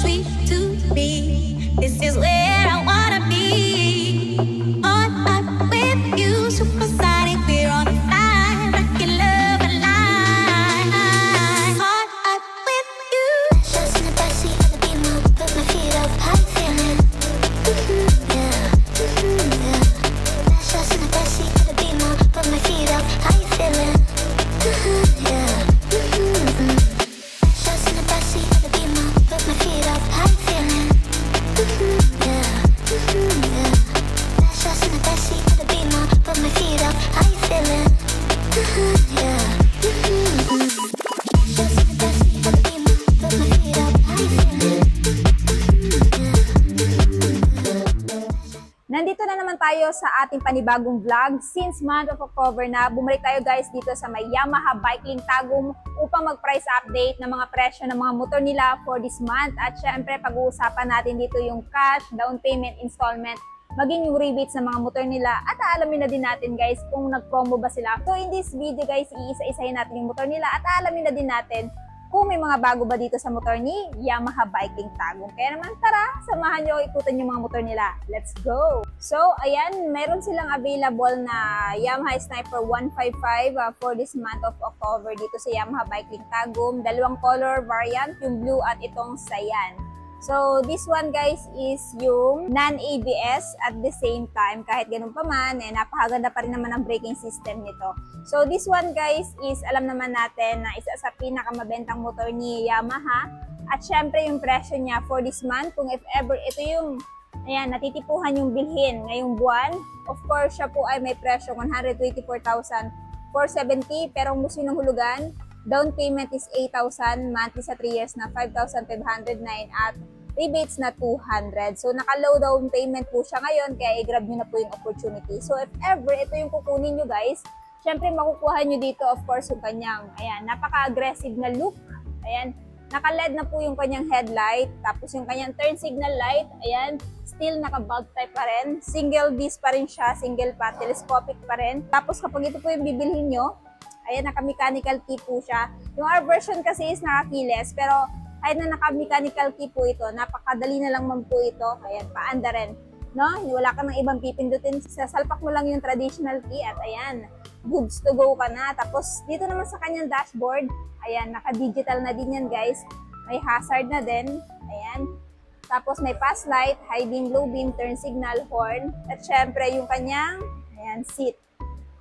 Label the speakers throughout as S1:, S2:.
S1: sweet to me. This is where I wanna be. On up with you, supersonic, we're on fire, rockin' love alive. On up with you.
S2: Just in the backseat of the Beamer, put my feet up, how you feeling? Yeah, yeah. Just in the backseat of the Beamer, put my feet up, how you feeling? Yeah. Just in the backseat of the Beamer, put my feet up, how you feeling? Yeah, yeah. Just in the backseat of the Beamer, put my feet up, how you feeling? Yeah. Just in the backseat of the Beamer, put my feet up, how you feeling?
S3: Nandito na naman tayo sa ating panibagong vlog. Since month of October na, bumalik tayo guys dito sa may Yamaha Bike Link Tagum upang mag-price update ng mga presyo ng mga motor nila for this month. At syempre, pag-uusapan natin dito yung cash, down payment, installment, maging yung rebates ng mga motor nila. At aalamin na din natin guys kung nag-promo ba sila. So in this video guys, iisa-isahin natin yung motor nila at aalamin na din natin kung may mga bago ba dito sa motor ni Yamaha Bike Link Tagum. Kaya naman tara, samahan nyo ikutan yung mga motor nila. Let's go! So ayan, meron silang available na Yamaha Sniper 155 for this month of October dito sa Yamaha Bike Link Tagum. Dalawang color variant, yung blue at itong cyan. So this one guys is yung non-ABS at the same time. Kahit ganun pa man, napakaganda pa rin naman ang braking system nito. So this one guys is alam naman natin na isa sa pinakamabentang motor ni Yamaha. At syempre yung presyo niya for this month, kung if ever ito yung natitipuhan yung bilhin ngayong buwan. Of course siya po ay may presyo 124,470 pero kung gusto nyo ng hulugan, down payment is 8,000, monthly sa 3 years na 5,509 at rebates na 200. So naka-low down payment po siya ngayon kaya i-grab nyo na po yung opportunity. So if ever ito yung kukunin nyo guys, syempre makukuha nyo dito of course yung kanyang napaka-aggressive na look. Ayan, naka-LED na po yung kanyang headlight, tapos yung kanyang turn signal light, ayan, still naka-bulb type pa rin. Single disc pa rin siya, single pa, telescopic pa rin. Tapos kapag ito po yung bibilhin nyo, ayan, naka-mechanical key po siya. Yung our version kasi is naka-keyless, pero kahit na naka-mechanical key po ito, napakadali na lang man po ito. Ayan, paanda rin. No? Wala ka ng ibang pipindutin. Sasalpak mo lang yung traditional key at ayan, goods to go ka na. Tapos dito naman sa kanyang dashboard, ayan, naka-digital na din yan guys. May hazard na din. Ayan. Tapos may pass light, high beam, low beam, turn signal, horn. At syempre yung kanyang seat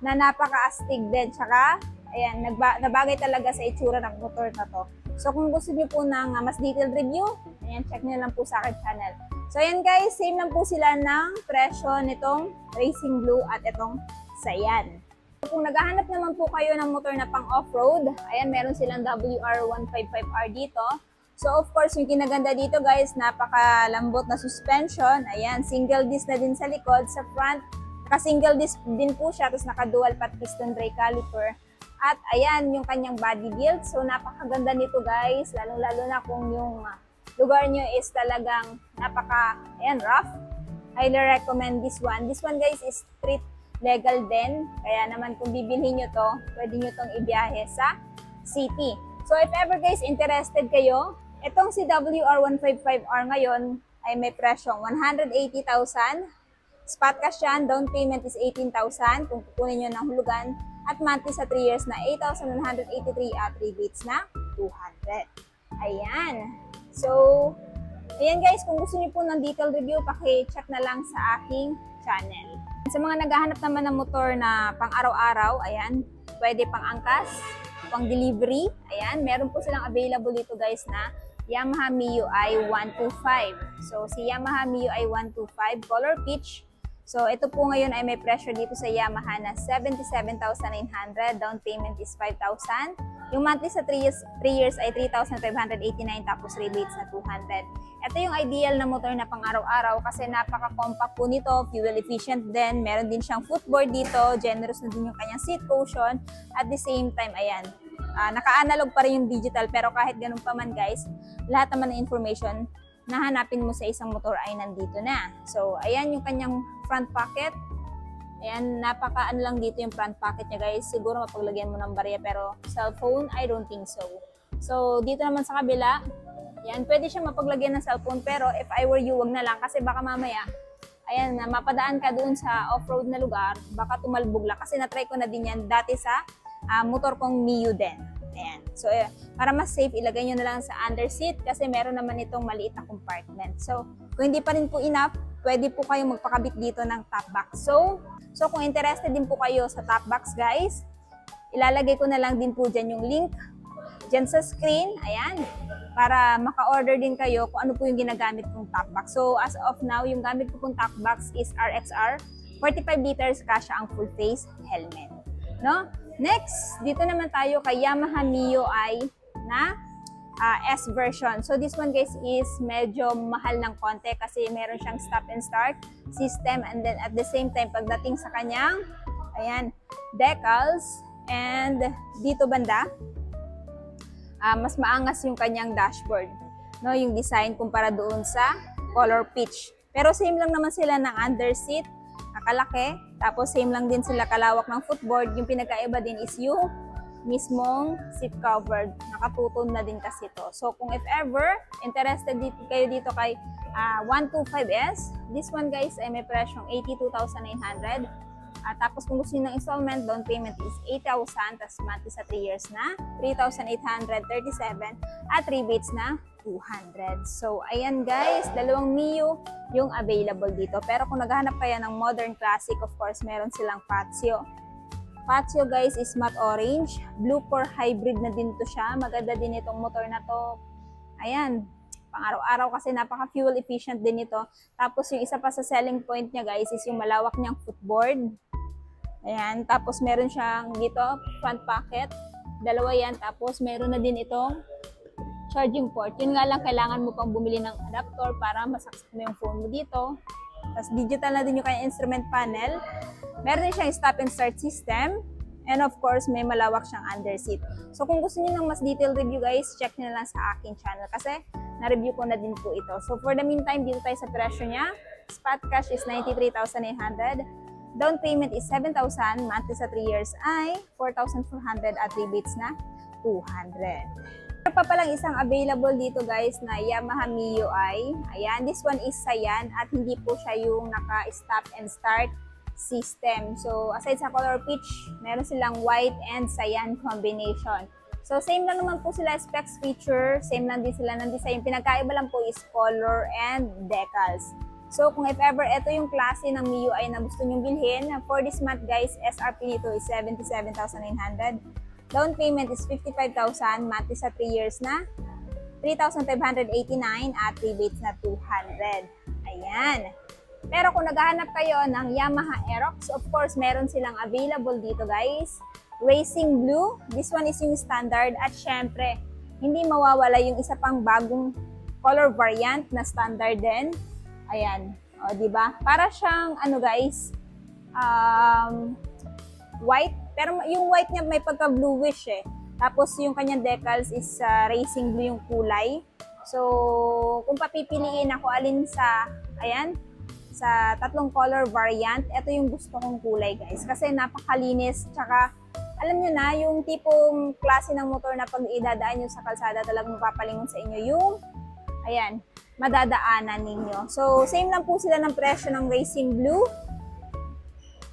S3: na napaka-astig din. Tsaka, ayan, nabagay talaga sa itsura ng motor na to. So kung gusto niyo po ng mas detailed review, ayan, check niyo lang po sa akin channel. So ayan guys, same lang po sila ng presyo nitong Racing Blue at itong Cyan. So, kung naghahanap naman po kayo ng motor na pang off-road, ayan, meron silang WR155R dito. So of course, yung kinaganda dito guys, napakalambot na suspension. Ayan, single disc na din sa likod, sa front. Naka-single disc din po siya, tapos naka-dual pat piston brake caliper. At ayan, yung kanyang body build. So napakaganda nito guys, lalong-lalo na kung yung lugar nyo is talagang rough. Highly recommend this one. This one guys is street legal din. Kaya naman kung bibilhin nyo to, pwede nyo tong ibiyahe sa city. So if ever guys interested kayo, itong si WR155R ngayon ay may presyong 180,000. Spot cash yan, down payment is 18,000 kung kukunin nyo ng hulugan. At monthly sa 3 years na 8,183 at rebates na 200. Ayan. So, ayan guys, kung gusto niyo po ng detailed review, paki-check na lang sa aking channel. Sa mga naghahanap naman ng motor na pang araw-araw, ayan, pwede pang angkas, pang delivery, ayan, meron po silang available dito guys na Yamaha MIUI 125. So, si Yamaha MIUI 125, color peach. So, ito po ngayon ay may pressure dito sa Yamaha na 77,900. Down payment is 5,000. Yung monthly sa 3 years ay 3,589 tapos rebates na 200. Ito yung ideal na motor na pang araw-araw kasi napaka-compact po nito, fuel efficient din. Meron din siyang footboard dito, generous na din yung kanyang seat cushion. At the same time, ayan, naka-analog pa rin yung digital pero kahit ganun pa man guys, lahat naman ng information na hanapin mo sa isang motor ay nandito na. So, ayan yung kanyang front pocket. Ayan, napaka-ano lang dito yung front pocket niya guys. Siguro mapaglagyan mo ng barya pero cellphone, I don't think so. So, dito naman sa kabila, Yan, pwede siya mapaglagyan ng cellphone, pero if I were you, wag na lang kasi baka mamaya, ayan, mapadaan ka doon sa off-road na lugar, baka tumalbog lang. Kasi na-try ko na din yan dati sa motor kong Mio din. Ayan. So, para mas safe, ilagay nyo na lang sa under seat kasi meron naman itong maliit na compartment. So, kung hindi pa rin po enough, pwede po kayong magpakabit dito ng top box. So kung interested din po kayo sa top box, guys, ilalagay ko na lang din po dyan yung link dyan sa screen. Ayan. Para maka-order din kayo kung ano po yung ginagamit kong top box. So, as of now, yung gamit ko pong top box is RXR. 45 liters, kasya ang full face helmet. No? Next, dito naman tayo kay Yamaha Mio I na S version. So this one guys is medyo mahal ng konti kasi meron siyang stop and start system, and then at the same time pagdating sa kanyang ayan, decals and dito banda mas maangas yung kanyang dashboard, no, yung design kumpara doon sa color peach. Pero same lang naman sila ng under seat, nakalaki. Tapos same lang din sila kalawak ng footboard. Yung pinagkaiba din is yung mismong seat cover. Nakatuton na din kasi to. So kung if ever interested kayo dito kay 125S, this one guys ay may presyong 82,900. Tapos kung gusto niyo ng installment, down payment is 8,000, tapos monthly sa 3 years na 3,837 at rebates na 200. So, ayan guys, dalawang Mio yung available dito. Pero kung naghahanap kayo ng modern classic, of course, meron silang Patio. Patio guys is matte orange. Blue core hybrid na din to siya. Maganda din itong motor na to. Ayan, pang araw-araw kasi napaka-fuel efficient din ito. Tapos yung isa pa sa selling point niya guys is yung malawak niyang footboard. Ayan, tapos meron siyang dito, front pocket. Dalawa yan. Tapos meron na din itong charging port. Yun nga lang, kailangan mo pang bumili ng adapter para masaksak mo yung phone mo dito. Tapos digital na din yung kanyang instrument panel. Meron din siyang stop and start system. And of course, may malawak siyang under seat. So kung gusto niyo ng mas detailed review guys, check niyo na lang sa aking channel kasi na-review ko na din po ito. So for the meantime, dito tayo sa presyo niya. Spot cash is 93,900. Down payment is 7,000. Monthly sa 3 years ay 4,400 at rebates na 200. Meron pa palang isang available dito guys na Yamaha Mio I. Ayan, this one is cyan at hindi po siya yung naka-stop and start system. So, aside sa color peach, meron silang white and cyan combination. So, same lang naman po sila specs, feature, same lang din sila ng design. Pinagkaiba lang po is color and decals. So, kung if ever ito yung klase ng Mio I na gusto nyong bilhin, for this month guys, SRP nito is 77,900. Down payment is 55,000, monthly sa 3 years na 3,589 at rebates na 200. Ayan. Pero kung naghahanap kayo ng Yamaha Aerox, of course, meron silang available dito guys. Racing Blue, this one is yung standard at syempre, hindi mawawala yung isa pang bagong color variant na standard din. Ayan, o diba? Para siyang ano guys, white, pero yung white niya may pagka bluish eh. Tapos yung kanyang decals is racing blue yung kulay. So, kung papipiliin ako alin sa, ayan, sa tatlong color variant, ito yung gusto kong kulay guys. Kasi napakalinis, tsaka alam nyo na, yung tipong klase ng motor na pag idadaan nyo sa kalsada talagang mapapalingon sa inyo yung, ayan, madadaanan ninyo. So, same lang po sila ng presyo ng Racing Blue.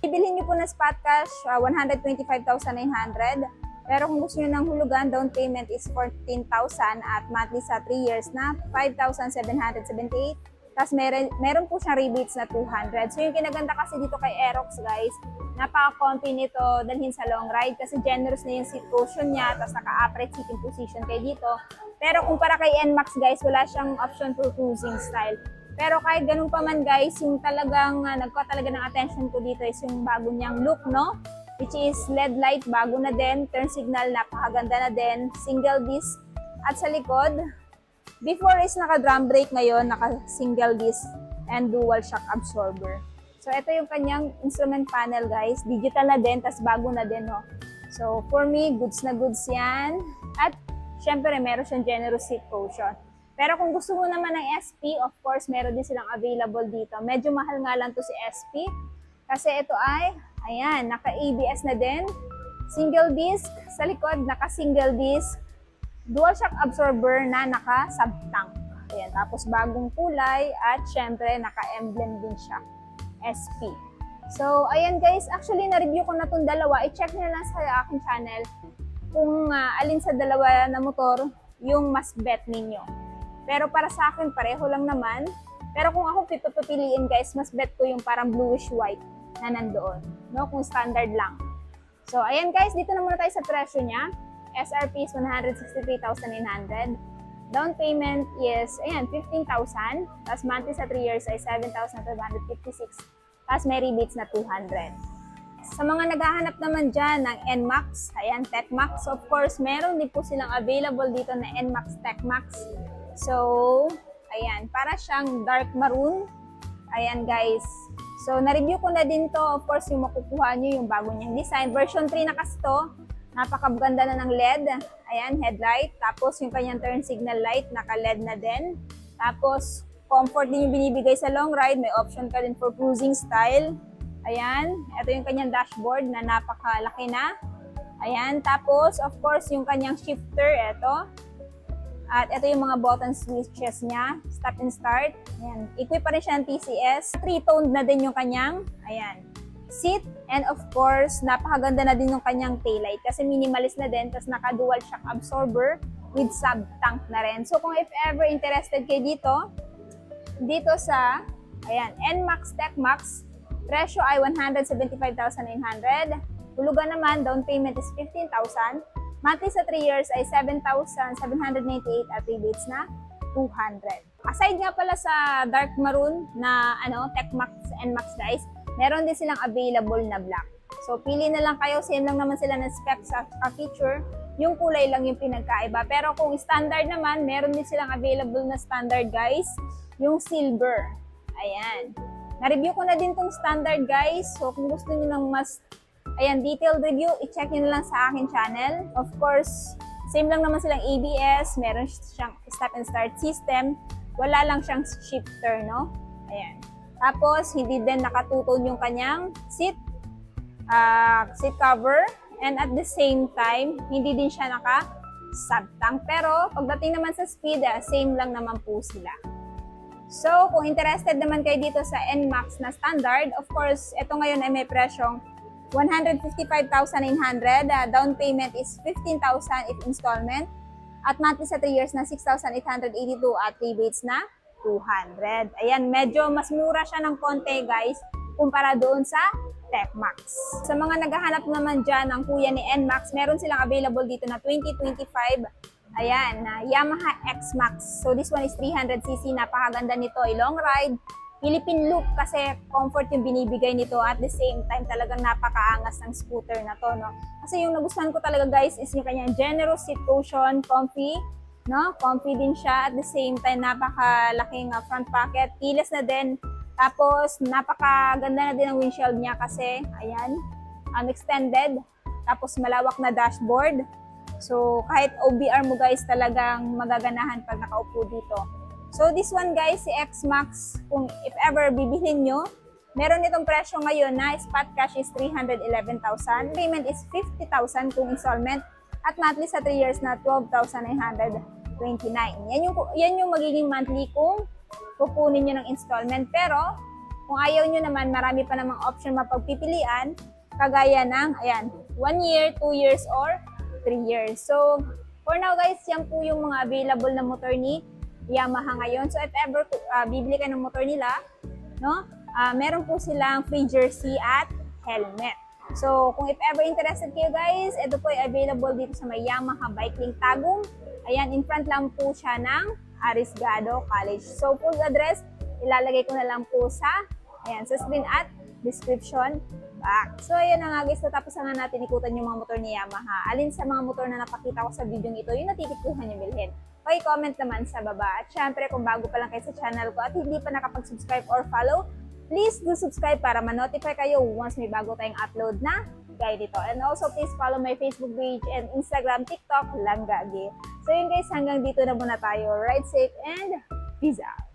S3: Ibilhin nyo po na spot cash, 125,900. Pero kung gusto nyo ng hulugan, down payment is 14,000 at monthly sa 3 years na 5,778. Tapos meron po siyang rebates na 200. So, yung kinaganda kasi dito kay Aerox guys, napaka-comfy nito dalhin sa long ride kasi generous na yung seat cushion niya, tapos naka-upright seating position kayo dito. Pero kung para kay NMAX guys, wala siyang option for cruising style. Pero kahit ganun pa man guys, yung talagang nagkuha talaga ng attention ko dito is yung bago niyang look, no? Which is LED light, bago na din, turn signal, napakaganda na din, single disc. At sa likod, before is naka-drum brake, ngayon naka-single disc and dual shock absorber. So, ito yung kanyang instrument panel guys. Digital na din, tas bago na din, no? So, for me, goods na goods yan. At, syempre, meron siyang generous seat cushion. Pero kung gusto mo naman ng SP, of course, meron din silang available dito. Medyo mahal nga lang to si SP. Kasi ito ay, ayan, naka-ABS na din. Single disc. Sa likod, naka-single disc. dual shock absorber na naka-sub-tank. Ayan, tapos bagong kulay at syempre naka-emblem din siya, SP. So, ayan guys, actually na-review ko na itong dalawa. I-check nyo lang sa aking channel kung alin sa dalawa na motor yung mas bet ninyo. Pero para sa akin, pareho lang naman. Pero kung ako pipiliin guys, mas bet ko yung parang bluish white na nandoon, no? Kung standard lang. So, ayan guys, dito na muna tayo sa presyo niya. SRP is 163,900. Down payment is, ayan, 15,000. Tapos monthly sa 3 years ay 7,556. Tapos may rebates na 200. Sa mga naghahanap naman dyan ng NMAX, ayan, TechMax. So, of course, meron din po silang available dito na NMAX TechMax. So, ayan, para siyang dark maroon. Ayan guys. So, na-review ko na din to. Of course, yung makukuha nyo yung bago niyang design. Version 3 na kasi to. Napakaganda na ng LED. Ayan, headlight. Tapos, yung kanyang turn signal light, naka-LED na din. Tapos, comfort din yung binibigay sa long ride. May option ka din for cruising style. Ayan. Ito yung kanyang dashboard na napakalaki na. Ayan. Tapos, of course, yung kanyang shifter. Ito. At ito yung mga button switches niya. Stop and start. Ayan. Equip pa rin siya ng TCS. Three-toned na din yung kanyang, ayan, seat. And of course, napakaganda na din yung kanyang taillight. Kasi minimalist na din. Tapos naka-dual shock absorber with sub-tank na rin. So kung if ever interested kayo dito sa, ayan, NMAX TechMax, presyo ay 175,900. Hulugan naman, down payment is 15,000. Monthly sa 3 years ay 7,798 at rebates na 200. Aside nga pala sa dark maroon na TechMax NMAX guys, meron din silang available na black. So pili na lang kayo, same lang naman sila ng specs sa feature, yung kulay lang yung pinagkaiba. Pero kung standard naman, meron din silang available na standard guys, yung silver. Ayan. Na-review ko na din tong standard guys. So kung gusto niyo ng mas detailed review, i-check nyo lang sa akin channel. Of course, same lang naman silang ABS, meron siyang stop and start system, wala lang siyang shifter, no? Ayan. Tapos, hindi din nakatutone yung kanyang seat cover, and at the same time, hindi din siya naka-sub-tank. Pero, pagdating naman sa speed, same lang naman po sila. So, kung interested naman kayo dito sa NMAX na standard, of course, ito ngayon ay may presyong 155,900. Down payment is 15,000 if installment. At monthly sa 3 years na 6,882 at rebates na 200. Ayan, medyo mas mura siya ng konti guys kumpara doon sa TechMax. Sa mga naghahanap naman dyan ng kuya ni NMAX, meron silang available dito na 2025. Ayan, Yamaha X-Max. So this one is 300cc. Napakaganda nito. Long ride. Philippine look kasi comfort yung binibigay nito, at the same time talagang napakaangas ng scooter na to, no? Kasi yung nagustuhan ko talaga guys is yung kanyang generous seat cushion, comfy, no? Comfy din siya, at the same time napakalaking front pocket, keyless na din. Tapos napakaganda na din ang windshield niya kasi ayan, extended. Tapos malawak na dashboard. So kahit OBR mo guys, talagang magaganahan pag nakaupo dito. So this one guys, si X-Max, kung if ever bibilhin nyo, meron itong presyo ngayon na spot cash is 311,000. Payment is 50,000 kung installment. At monthly sa 3 years na 12,929. Yan yung magiging monthly kung kukunin nyo ng installment. Pero kung ayaw nyo naman, marami pa namang option mapagpipilian. Kagaya ng, ayan, 1 year, 2 years, or 3 years. So for now guys, yan po yung mga available na motor ni Yamaha ngayon. So if ever bibili ka ng motor nila, no? Meron po silang free jersey at helmet. So kung if ever interested kayo guys, ito po ay available dito sa may Yamaha Bike Link Tagum. Ayan, in front lang po siya ng Arriesgado College. So full address, ilalagay ko na lang po sa screen at description box. So ayan na nga guys, natapos na nga natin ikutan yung mga motor ni Yamaha. Alin sa mga motor na napakita ko sa video ito yung natitikuhan nyo bilhin? Paki-comment naman sa baba. At syempre, kung bago pa lang kayo sa channel ko at hindi pa nakapag-subscribe or follow, please do subscribe para ma-notify kayo once may bago tayong upload na gaya dito. And also, please follow my Facebook page and Instagram, TikTok, Langgagi. So yun guys, hanggang dito na muna tayo. Ride safe and peace out!